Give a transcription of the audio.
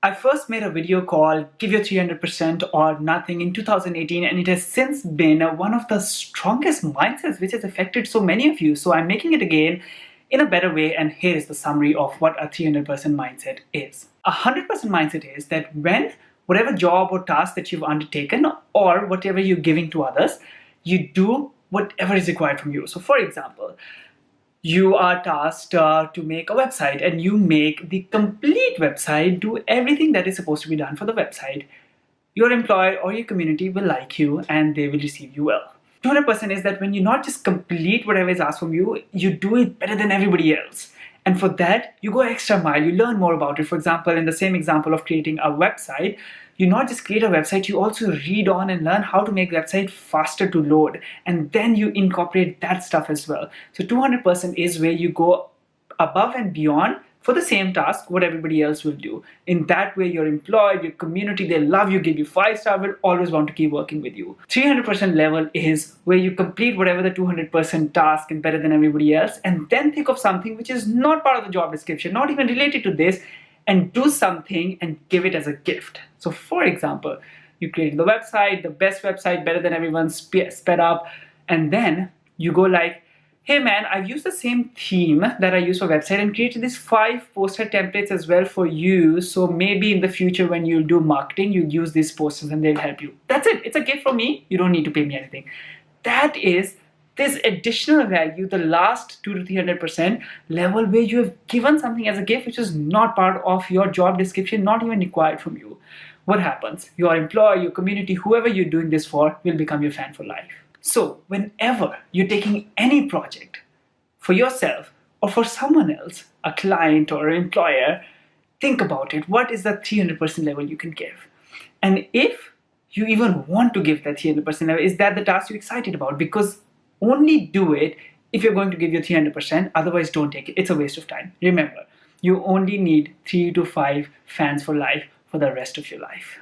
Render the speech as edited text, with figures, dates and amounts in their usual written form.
I first made a video called Give Your 300% or Nothing in 2018, and it has since been one of the strongest mindsets which has affected so many of you. So I'm making it again in a better way, and here is the summary of what a 300% mindset is. A 100% mindset is that when whatever job or task that you've undertaken or whatever you're giving to others, you do whatever is required from you. So for example, you are tasked to make a website, and you make the complete website, do everything that is supposed to be done for the website. Your employer or your community will like you and they will receive you well. 200% is that when you not just complete whatever is asked from you, you do it better than everybody else. And for that, you go extra mile, you learn more about it. For example, in the same example of creating a website, you not just create a website, you also read on and learn how to make the website faster to load. And then you incorporate that stuff as well. So 200% is where you go above and beyond for the same task what everybody else will do. In that way, your employer, your community, they love you, give you 5-star, will always want to keep working with you. 300% level is where you complete whatever the 200% task and better than everybody else, and then think of something which is not part of the job description, not even related to this, and do something and give it as a gift. So for example, you created the website, the best website, better than everyone's, sped up, and then you go like, hey man, I've used the same theme that I use for website and created these 5 poster templates as well for you. So maybe in the future when you do marketing, you use these posters and they'll help you. That's it. It's a gift from me. You don't need to pay me anything. That is this additional value, the last 200 to 300% level where you have given something as a gift which is not part of your job description, not even required from you. What happens? Your employer, your community, whoever you're doing this for will become your fan for life. So whenever you're taking any project for yourself or for someone else, a client or an employer, think about it. What is the 300% level you can give? And if you even want to give that 300% level, is that the task you're excited about? Because only do it if you're going to give your 300%, otherwise don't take it. It's a waste of time. Remember, you only need 3 to 5 fans for life for the rest of your life.